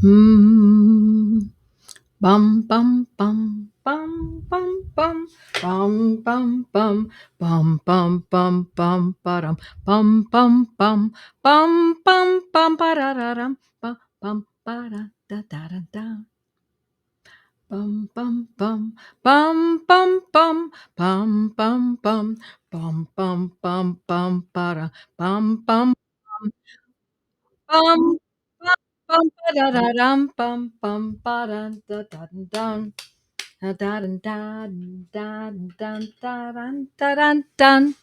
Mm. Bum bum bum bum bum bum bum bum bum bum bum bum bum ba-dum bum bum bum bum bum bum ba-da-da-dum bum bum ba-da da da da da bum bum bum bum bum bum bum bum bum bum bum bum bum ba-da bum bum bum bum bum ba-da-da-dum bum bum ba-da da da da da dun dun dun dun dun dun dun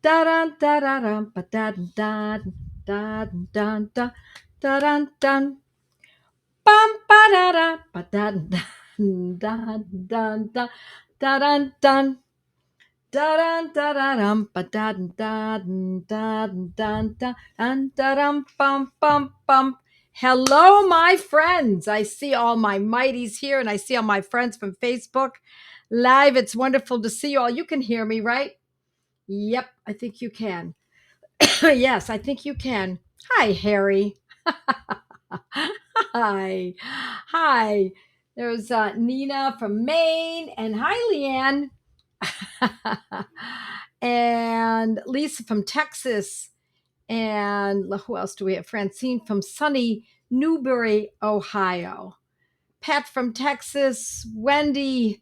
dun dun ba dun dun dun dun dun dun dun bum ba da da ba dun dun dun dun dun dun dun dun dun ba dun dun dun dun dun dun bum bum bum. Hello, my friends. I see all my mighties here, and I see all my friends from Facebook Live. It's wonderful to see you all. You can hear me, right? Yep, I think you can. Yes, I think you can. Hi, Harry. Hi. Hi. There's Nina from Maine, and hi, Leanne. And Lisa from Texas. And who else do we have? Francine from sunny Newbury, Ohio. Pat from Texas. Wendy.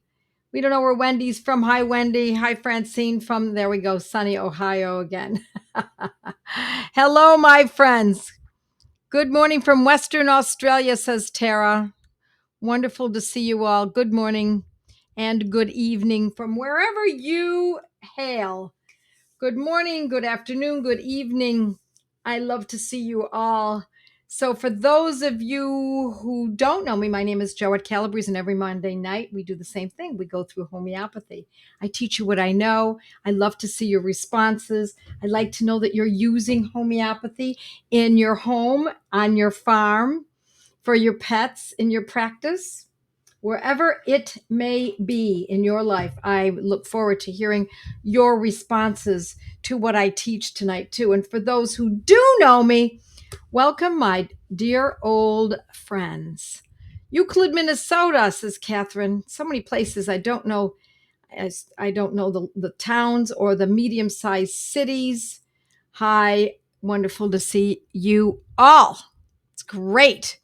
We don't know where Wendy's from. Hi, Wendy. Hi, Francine from, there we go, sunny Ohio again. Hello, my friends. Good morning from Western Australia, says Tara. Wonderful to see you all. Good morning and good evening from wherever you hail. Good morning, good afternoon, good evening. I love to see you all. So, for those of you who don't know me, my name is Joette Calabrese, and every Monday night we do the same thing. We go through homeopathy. I teach you what I know. I love to see your responses. I like to know that you're using homeopathy in your home, on your farm, for your pets, in your practice. Wherever it may be in your life, I look forward to hearing your responses to what I teach tonight, too. And for those who do know me, welcome, my dear old friends. Euclid, Minnesota, says Catherine. So many places I don't know. I don't know the towns or the medium-sized cities. Hi, wonderful to see you all. It's great.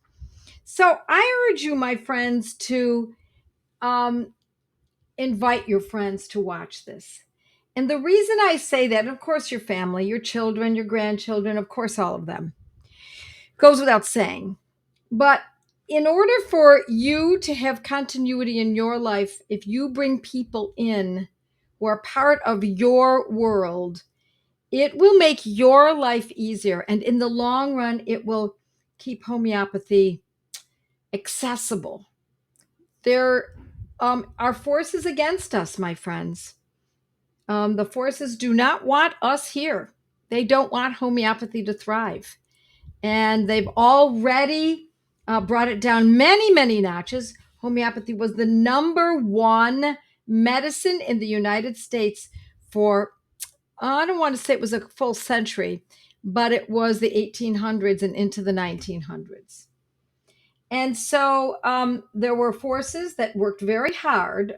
So I urge you, my friends, to um, invite your friends to watch this. And the reason I say that, of course, your family, your children, your grandchildren, of course, all of them, goes without saying. But in order for you to have continuity in your life, if you bring people in who are part of your world, it will make your life easier. And in the long run, it will keep homeopathy accessible. There are forces against us, my friends. The forces do not want us here. They don't want homeopathy to thrive. And they've already brought it down many, many notches. Homeopathy was the number one medicine in the United States for, I don't want to say it was a full century, but it was the 1800s and into the 1900s. And so there were forces that worked very hard.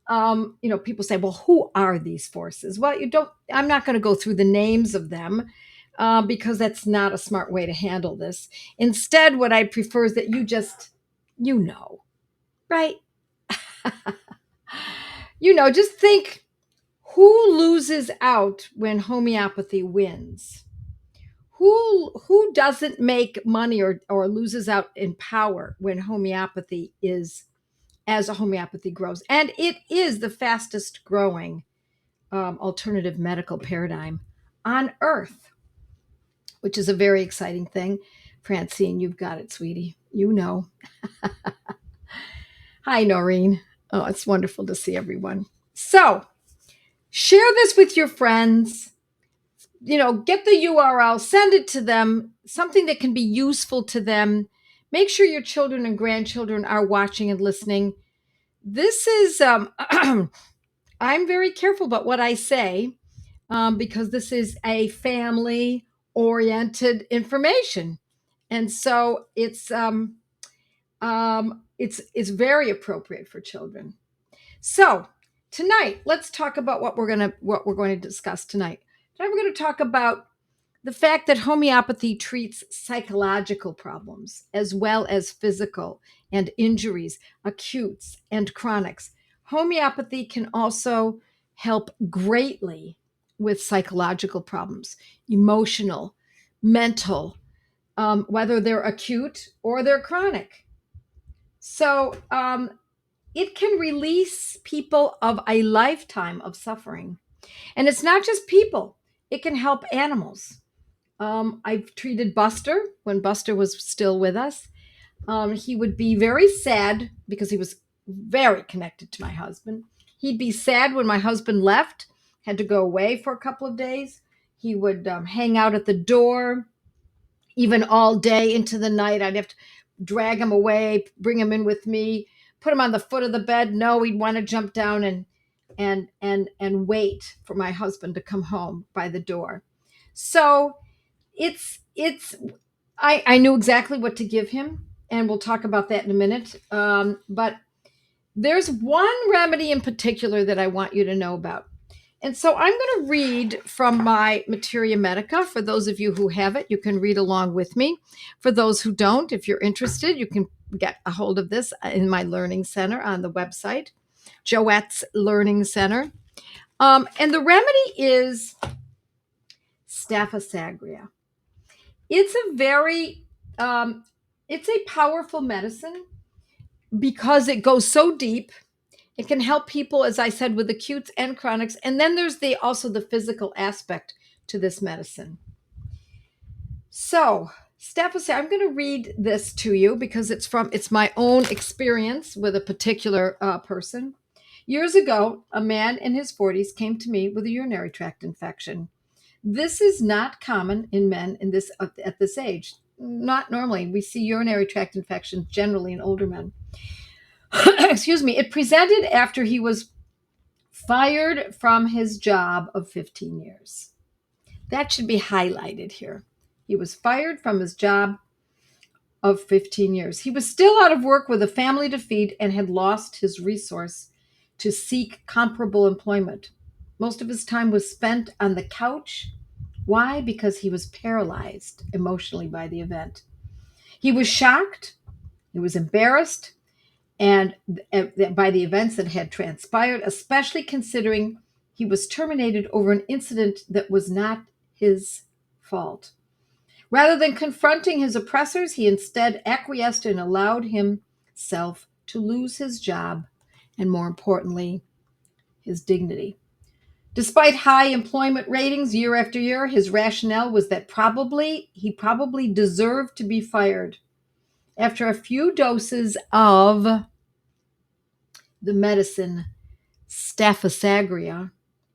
People say, well, who are these forces? Well, I'm not going to go through the names of them because that's not a smart way to handle this. Instead, what I prefer is that you know, right? Just think, who loses out when homeopathy wins? Who doesn't make money or loses out in power when homeopathy is, as a homeopathy grows? And it is the fastest growing alternative medical paradigm on earth, which is a very exciting thing. Francine, you've got it, sweetie. You know. Hi, Noreen. Oh, it's wonderful to see everyone. So, share this with your friends. Get the URL, send it to them, something that can be useful to them. Make sure your children and grandchildren are watching and listening. This is, I'm very careful about what I say because this is a family oriented information. And so it's very appropriate for children. So tonight, let's talk about what we're going to discuss tonight. Tonight we're going to talk about the fact that homeopathy treats psychological problems as well as physical and injuries, acutes and chronics. Homeopathy can also help greatly with psychological problems, emotional, mental, whether they're acute or they're chronic. So it can release people of a lifetime of suffering. And it's not just people, it can help animals. I've treated Buster when Buster was still with us. He would be very sad because he was very connected to my husband. He'd be sad when my husband left, had to go away for a couple of days. He would hang out at the door, even all day into the night. I'd have to drag him away, bring him in with me, put him on the foot of the bed. No, he'd want to jump down and wait for my husband to come home by the door. So it's I knew exactly what to give him, and we'll talk about that in a minute. But there's one remedy in particular that I want you to know about. And so I'm going to read from my Materia Medica. For those of you who have it, you can read along with me. For those who don't, if you're interested, you can get a hold of this in my learning center on the website, Joette's Learning Center. And the remedy is Staphysagria. It's it's a powerful medicine because it goes so deep. It can help people, as I said, with acutes and chronics. And then there's also the physical aspect to this medicine. So, Staphysagria, I'm going to read this to you because it's my own experience with a particular person. Years ago, a man in his 40s came to me with a urinary tract infection. This is not common in men at this age. Not normally. We see urinary tract infections generally in older men. Excuse me. It presented after he was fired from his job of 15 years. That should be highlighted here. He was fired from his job of 15 years. He was still out of work with a family to feed and had lost his resource to seek comparable employment. Most of his time was spent on the couch. Why? Because he was paralyzed emotionally by the event. He was shocked, he was embarrassed, and by the events that had transpired, especially considering he was terminated over an incident that was not his fault. Rather than confronting his oppressors, he instead acquiesced and allowed himself to lose his job and, more importantly, his dignity. Despite high employment ratings year after year, his rationale was that he probably deserved to be fired. After a few doses of the medicine Staphysagria,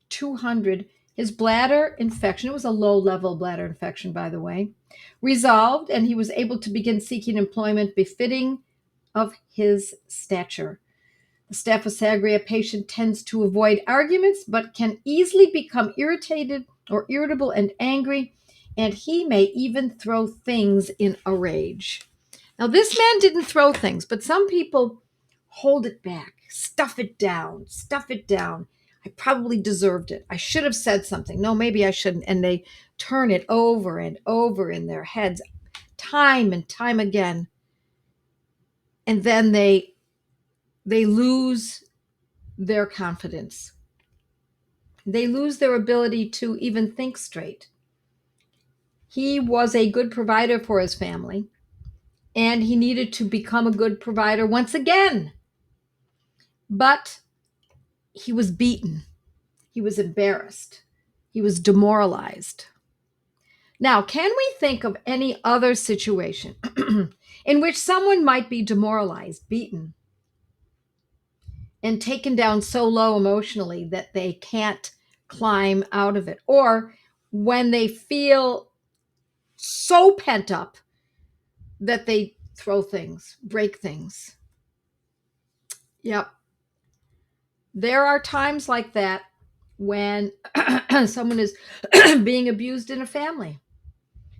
200, his bladder infection, it was a low-level bladder infection, by the way, resolved, and he was able to begin seeking employment befitting of his stature. The Staphysagria patient tends to avoid arguments, but can easily become irritated or irritable and angry, and he may even throw things in a rage. Now, this man didn't throw things, but some people hold it back, stuff it down, stuff it down. I probably deserved it. I should have said something. No, maybe I shouldn't. And they turn it over and over in their heads, time and time again. And then they lose their confidence. They lose their ability to even think straight. He was a good provider for his family, and he needed to become a good provider once again. But he was beaten. He was embarrassed. He was demoralized. Now, can we think of any other situation in which someone might be demoralized, beaten, and taken down so low emotionally that they can't climb out of it? Or when they feel so pent up that they throw things, break things. Yep. There are times like that when someone is being abused in a family.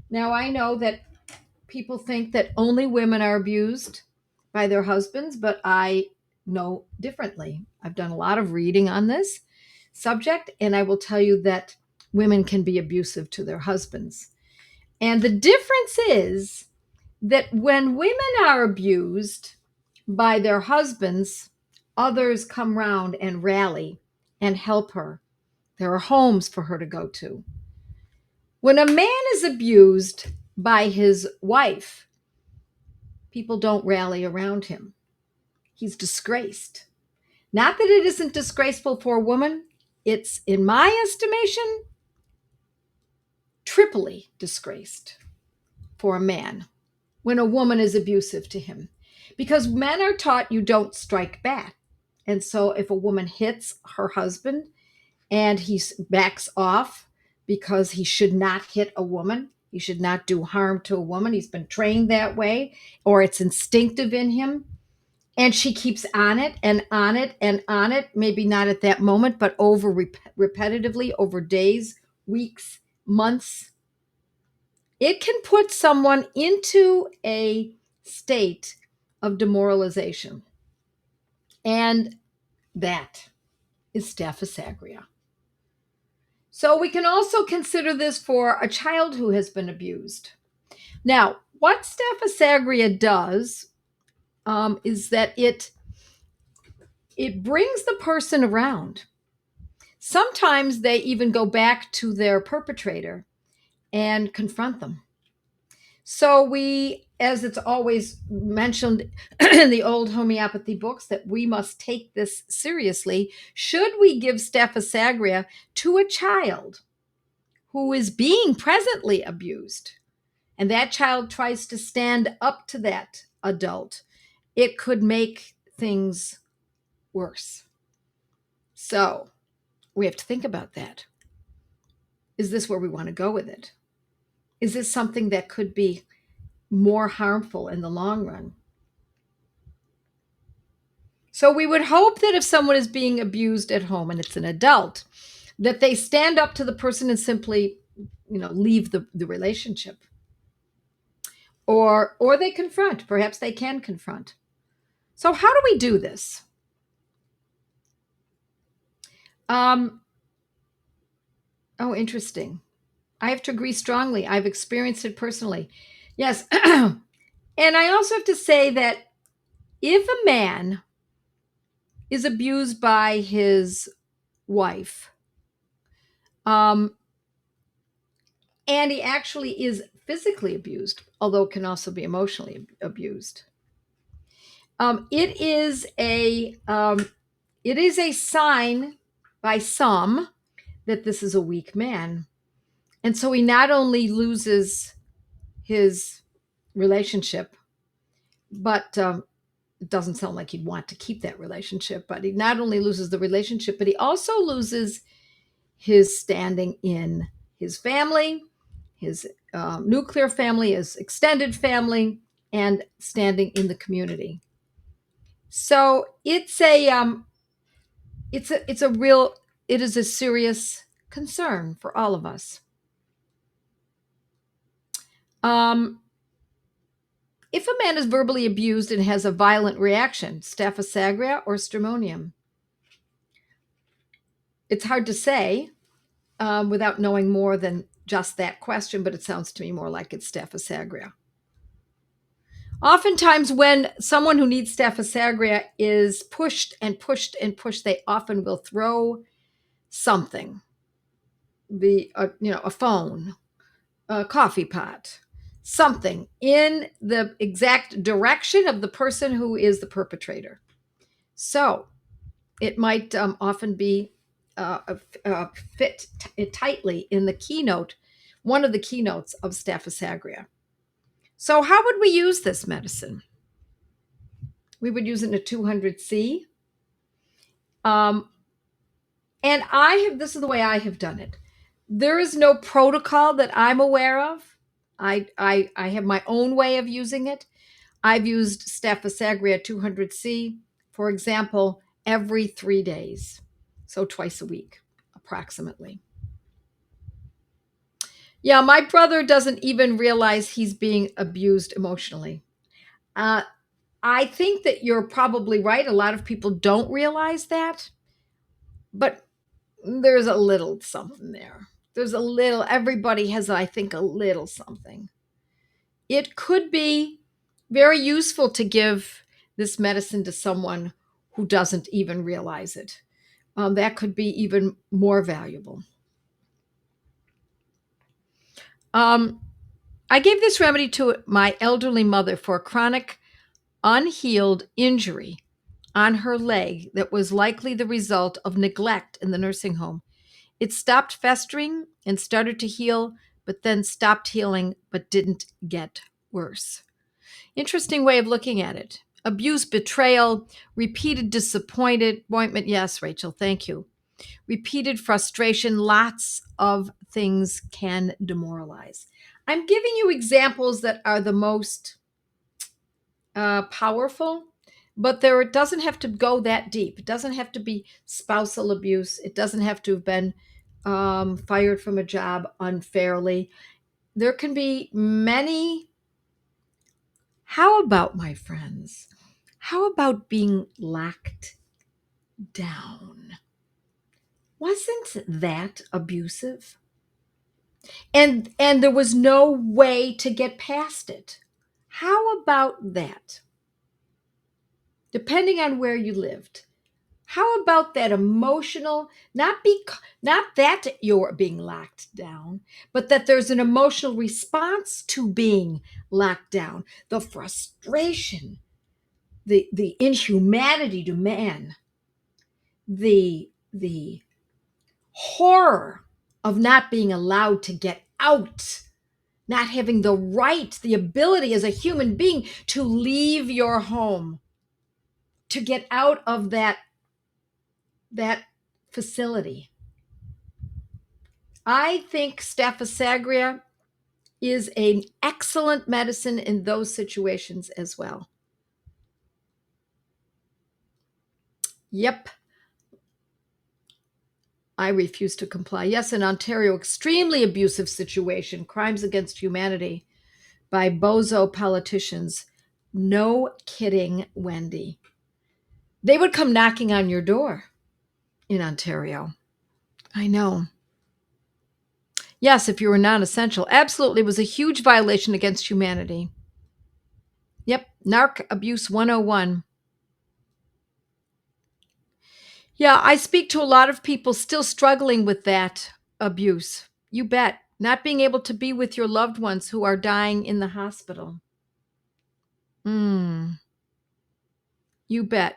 Now, I know that people think that only women are abused by their husbands, but I know differently. I've done a lot of reading on this subject, and I will tell you that women can be abusive to their husbands. And the difference is that when women are abused by their husbands, others come round and rally and help her. There are homes for her to go to. When a man is abused by his wife, people don't rally around him. He's disgraced. Not that it isn't disgraceful for a woman, it's, in my estimation, triply disgraced for a man when a woman is abusive to him. Because men are taught you don't strike back. And so if a woman hits her husband and he backs off because he should not hit a woman, he should not do harm to a woman, he's been trained that way, or it's instinctive in him, and she keeps on it and on it and on it, maybe not at that moment, but over repetitively over days, weeks, months, it can put someone into a state of demoralization. And that is staphysagria. So we can also consider this for a child who has been abused. Now, what staphysagria does is that it brings the person around. Sometimes they even go back to their perpetrator and confront them. So we, as it's always mentioned in the old homeopathy books, that we must take this seriously. Should we give staphysagria to a child who is being presently abused, and that child tries to stand up to that adult, it could make things worse. So we have to think about that. Is this where we want to go with it? Is this something that could be more harmful in the long run? So we would hope that if someone is being abused at home and it's an adult, that they stand up to the person and simply, leave the relationship. Or they confront. Perhaps they can confront. So how do we do this? Interesting. I have to agree strongly. I've experienced it personally. Yes. And I also have to say that if a man is abused by his wife, and he actually is physically abused, although it can also be emotionally abused, it is a sign by some that this is a weak man. And so he not only loses his relationship, but it doesn't sound like he'd want to keep that relationship, but he not only loses the relationship, but he also loses his standing in his family, his nuclear family, his extended family, and standing in the community. So it is a serious concern for all of us. If a man is verbally abused and has a violent reaction, staphysagria or stramonium? It's hard to say without knowing more than just that question, but it sounds to me more like it's staphysagria. Oftentimes, when someone who needs staphysagria is pushed and pushed and pushed, they often will throw something, a phone, a coffee pot, something in the exact direction of the person who is the perpetrator. So it might often be fit tightly in the keynote, one of the keynotes of staphysagria. So how would we use this medicine? We would use it in a 200C. And this is the way I have done it. There is no protocol that I'm aware of. I have my own way of using it. I've used staphysagria 200C, for example, every 3 days. So twice a week, approximately. Yeah, my brother doesn't even realize he's being abused emotionally. Uh, I think that you're probably right. A lot of people don't realize that, but there's a little something there. There's a little, everybody has, I think, a little something. It could be very useful to give this medicine to someone who doesn't even realize it. That could be even more valuable. Um, I gave this remedy to my elderly mother for a chronic, unhealed injury on her leg that was likely the result of neglect in the nursing home. It stopped festering and started to heal, but then stopped healing, but didn't get worse. Interesting way of looking at it. Abuse, betrayal, repeated disappointment. Yes, Rachel, thank you. Repeated frustration, lots of things can demoralize. I'm giving you examples that are the most powerful, but there it doesn't have to go that deep. It doesn't have to be spousal abuse. It doesn't have to have been fired from a job unfairly. There can be many. How about, my friends? How about being locked down? Wasn't that abusive? And there was no way to get past it. How about that? Depending on where you lived. How about that emotional, not that you're being locked down, but that there's an emotional response to being locked down, the frustration, the inhumanity to man, the horror of not being allowed to get out, not having the right, the ability as a human being to leave your home, to get out of that facility. I think Staphysagria is an excellent medicine in those situations as well. Yep, I refuse to comply. Yes, in Ontario, extremely abusive situation, crimes against humanity by bozo politicians. No kidding, Wendy. They would come knocking on your door in Ontario. I know. Yes, if you were non essential. Absolutely, it was a huge violation against humanity. Yep, Narc Abuse 101. Yeah, I speak to a lot of people still struggling with that abuse. You bet. Not being able to be with your loved ones who are dying in the hospital. Mm, you bet.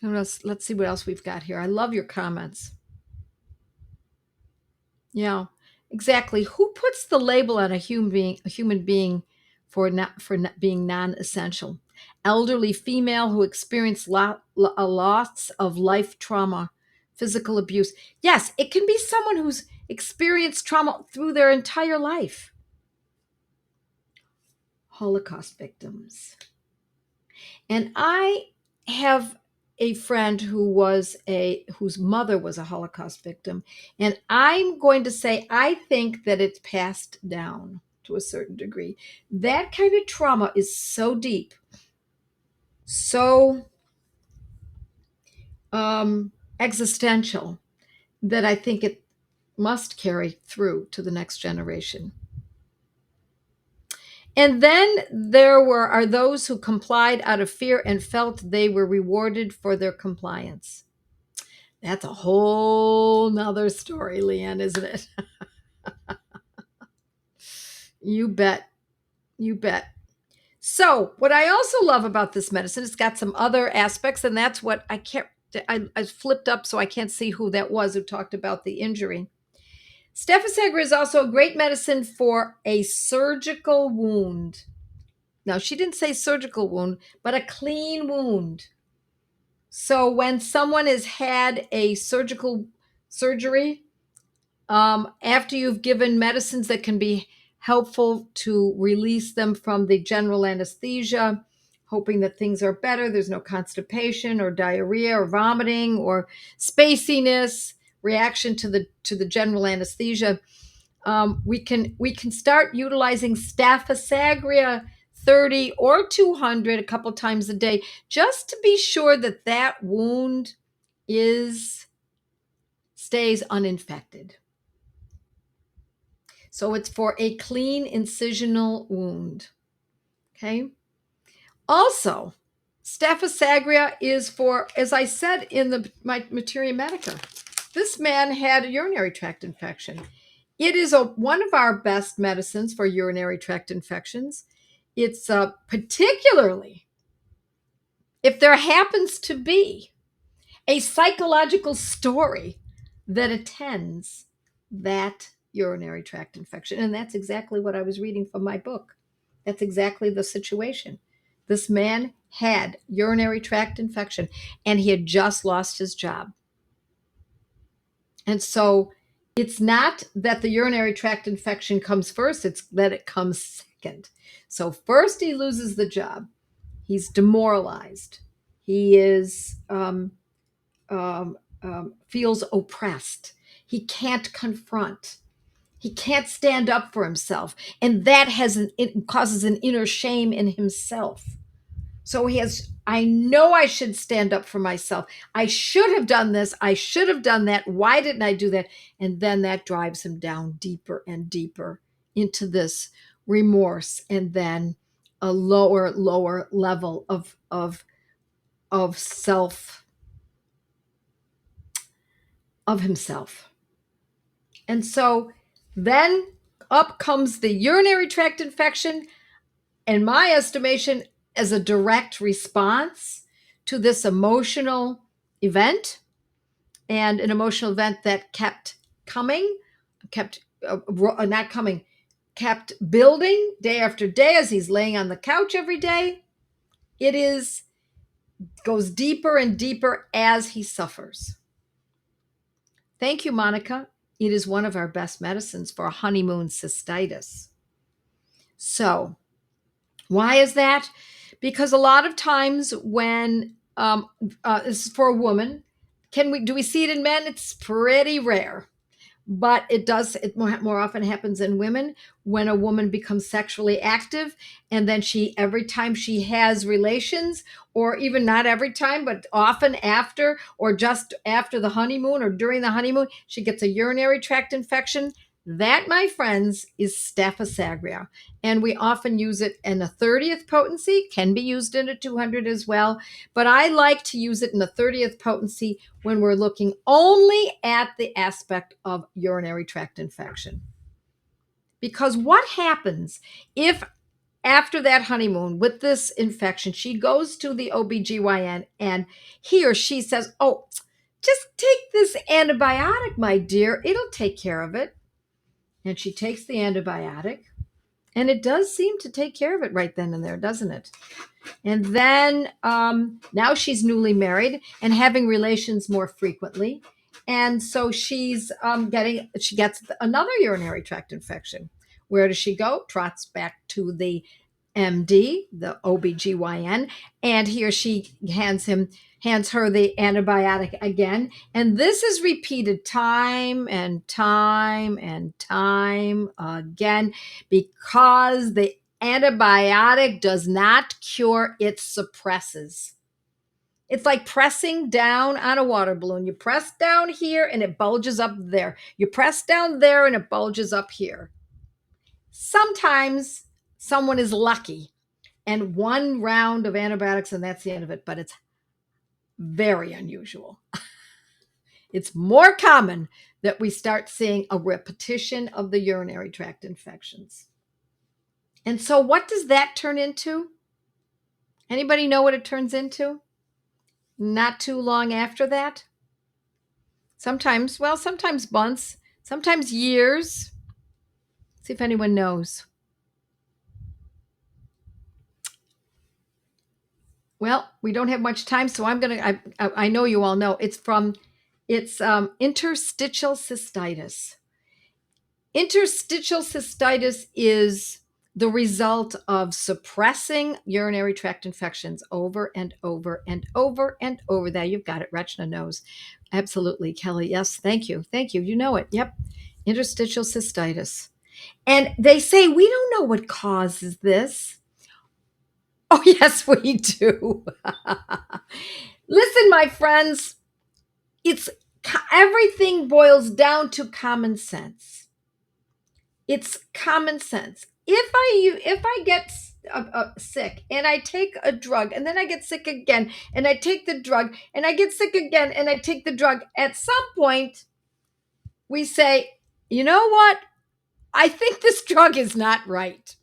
What else? Let's see what else we've got here. I love your comments. Yeah, exactly. Who puts the label on a human being for not being non-essential? Elderly female who experienced a loss of life trauma, physical abuse. Yes, it can be someone who's experienced trauma through their entire life. Holocaust victims. And I have a friend whose mother was a Holocaust victim, and I'm going to say I think that it's passed down to a certain degree. That kind of trauma is so deep, so existential, that I think it must carry through to the next generation. And then are those who complied out of fear and felt they were rewarded for their compliance. That's a whole nother story, Leanne, isn't it? You bet. You bet. So, what I also love about this medicine, it's got some other aspects, and that's what I can't. I flipped up so I can't see who that was who talked about the injury. Stephasagra is also a great medicine for a surgical wound. Now, she didn't say surgical wound, but a clean wound. So, when someone has had a surgical surgery, after you've given medicines that can be helpful to release them from the general anesthesia, hoping that things are better, there's no constipation or diarrhea or vomiting or spaciness, reaction to the general anesthesia. we can start utilizing Staphysagria 30 or 200 a couple times a day, just to be sure that that wound stays uninfected. So it's for a clean incisional wound. Okay. Also, Staphysagria is for, as I said in my Materia Medica, this man had a urinary tract infection. It is one of our best medicines for urinary tract infections. It's particularly if there happens to be a psychological story that attends that urinary tract infection. And that's exactly what I was reading from my book. That's exactly the situation. This man had urinary tract infection and he had just lost his job. And so it's not that the urinary tract infection comes first, it's that it comes second. So first he loses the job. He's demoralized. He is feels oppressed. He can't confront. He can't stand up for himself. And that it causes an inner shame in himself. So I know I should stand up for myself. I should have done this. I should have done that. Why didn't I do that? And then that drives him down deeper and deeper into this remorse, and then a lower level of self, of himself. And so then up comes the urinary tract infection, in my estimation, as a direct response to this emotional event, and an emotional event that kept building day after day as he's laying on the couch every day. Goes deeper and deeper as he suffers. Thank you, Monica. It is one of our best medicines for honeymoon cystitis. So, why is that? Because a lot of times when this is for a woman, do we see it in men? It's pretty rare. But it more often happens in women when a woman becomes sexually active, and then every time she has relations, or even not every time, but often after, or just after the honeymoon or during the honeymoon, she gets a urinary tract infection. That, my friends, is Staphysagria. And we often use it in a 30th potency, can be used in a 200 as well. But I like to use it in a 30th potency when we're looking only at the aspect of urinary tract infection. Because what happens if after that honeymoon with this infection, she goes to the OBGYN and he or she says, "Oh, just take this antibiotic, my dear. It'll take care of it." And she takes the antibiotic, and it does seem to take care of it right then and there, doesn't it? And then now she's newly married and having relations more frequently. And so she gets another urinary tract infection. Where does she go? Trots back to the MD, the OBGYN, and he or she hands her the antibiotic again. And this is repeated time and time and time again, because the antibiotic does not cure, it suppresses. It's like pressing down on a water balloon. You press down here and it bulges up there. You press down there and it bulges up here. Sometimes someone is lucky and one round of antibiotics and that's the end of it, but it's very unusual. It's more common that we start seeing a repetition of the urinary tract infections. And so what does that turn into? Anybody know what it turns into? Not too long after that? Sometimes months, sometimes years. See if anyone knows. Well, we don't have much time, so I know you all know. It's interstitial cystitis. Interstitial cystitis is the result of suppressing urinary tract infections over and over and over and over. There, you've got it. Rachna knows. Absolutely, Kelly. Yes, thank you. You know it. Yep. interstitial cystitis. And they say, we don't know what causes this. Oh, yes, we do. Listen, my friends, it's everything boils down to common sense. It's common sense. If I get sick and I take a drug and then I get sick again and I take the drug and I get sick again and I take the drug, at some point we say, you know what? I think this drug is not right.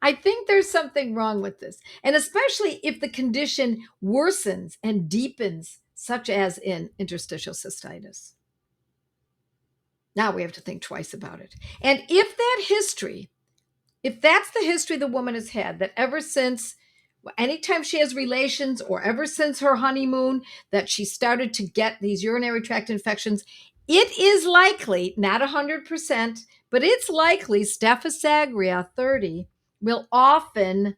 I think there's something wrong with this. And especially if the condition worsens and deepens, such as in interstitial cystitis. Now we have to think twice about it. And if that's the history the woman has had, that ever since, anytime she has relations or ever since her honeymoon, that she started to get these urinary tract infections, it is likely, not 100%, but it's likely Staphysagria 30 will often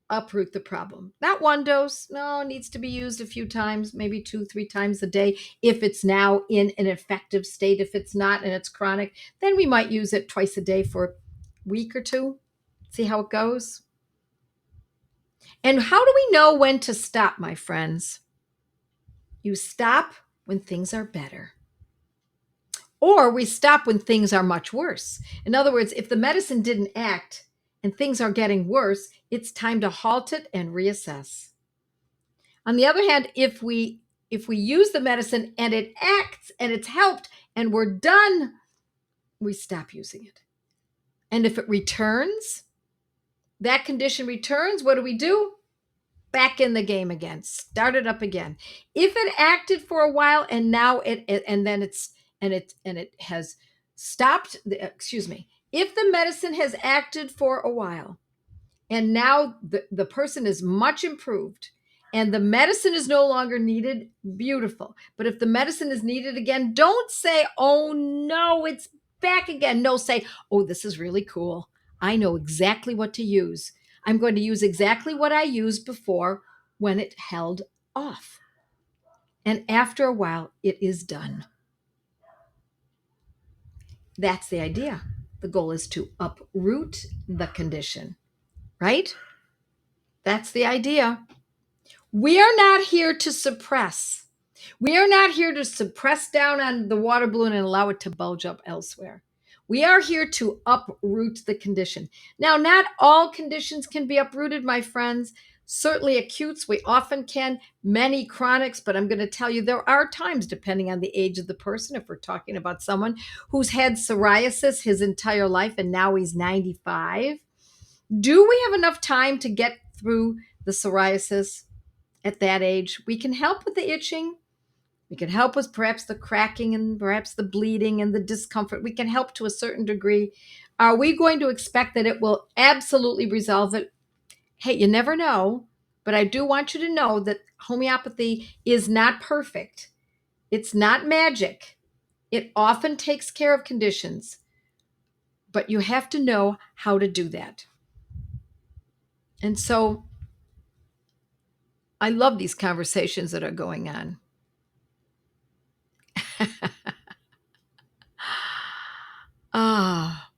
uproot the problem. Not one dose. No, it needs to be used a few times, maybe 2-3 times a day. If it's now in an effective state, if it's not and it's chronic, then we might use it twice a day for a week or two. See how it goes. And how do we know when to stop, my friends? You stop when things are better. Or we stop when things are much worse. In other words, if the medicine didn't act and things are getting worse, it's time to halt it and reassess. On the other hand, if we use the medicine and it acts and it's helped and we're done, we stop using it. And if it returns, that condition returns, what do? Back in the game again, start it up again. If it acted for a while and now it has stopped, excuse me, if the medicine has acted for a while and now the person is much improved and the medicine is no longer needed, beautiful. But if the medicine is needed again, don't say, oh no, it's back again. No, say, oh, this is really cool. I know exactly what to use. I'm going to use exactly what I used before when it held off. And after a while, it is done. That's the idea. The goal is to uproot the condition, right? That's the idea. We are not here to suppress. We are not here to suppress down on the water balloon and allow it to bulge up elsewhere. We are here to uproot the condition. Now, not all conditions can be uprooted, my friends. Certainly acutes, we often can, many chronics, but I'm going to tell you there are times, depending on the age of the person, if we're talking about someone who's had psoriasis his entire life and now he's 95, do we have enough time to get through the psoriasis at that age? We can help with the itching. We can help with perhaps the cracking and perhaps the bleeding and the discomfort. We can help to a certain degree. Are we going to expect that it will absolutely resolve it? Hey, you never know, but I do want you to know that homeopathy is not perfect. It's not magic. It often takes care of conditions, but you have to know how to do that. And so I love these conversations that are going on. Ah,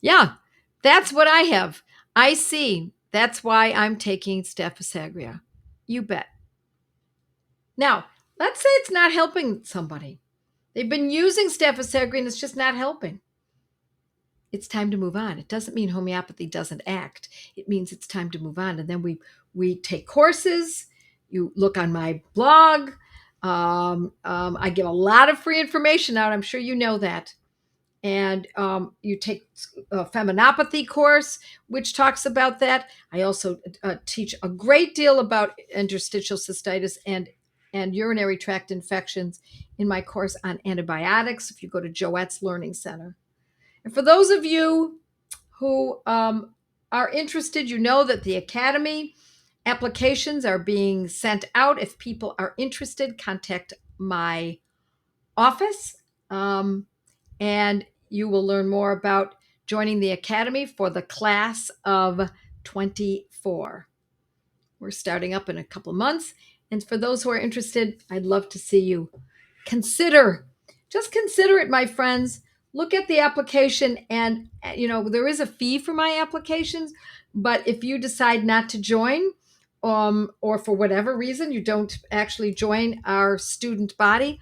yeah, that's what I have. I see. That's why I'm taking Staphysagria. You bet. Now, let's say it's not helping somebody. They've been using Staphysagria and it's just not helping. It's time to move on. It doesn't mean homeopathy doesn't act. It means it's time to move on. And then we take courses. You look on my blog. I give a lot of free information out. I'm sure you know that. And you take a feminopathy course, which talks about that. I also teach a great deal about interstitial cystitis and urinary tract infections in my course on antibiotics, if you go to Joette's Learning Center. And for those of you who are interested, you know that the Academy applications are being sent out. If people are interested, contact my office. And you will learn more about joining the Academy for the class of 24. We're starting up in a couple months. And for those who are interested, I'd love to see you. Just consider it, my friends. look at the application, and there is a fee for my applications, but if you decide not to join, or for whatever reason you don't actually join our student body,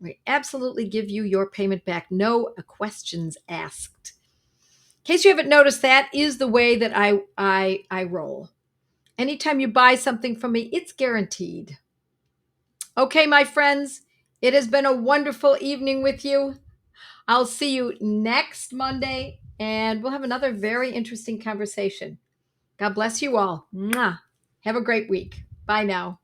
we absolutely give you your payment back, no questions asked. In case you haven't noticed, that is the way that I roll. Anytime you buy something from me, it's guaranteed. Okay, my friends, it has been a wonderful evening with you. I'll see you next Monday, and we'll have another very interesting conversation. God bless you all. Mwah. Have a great week. Bye now.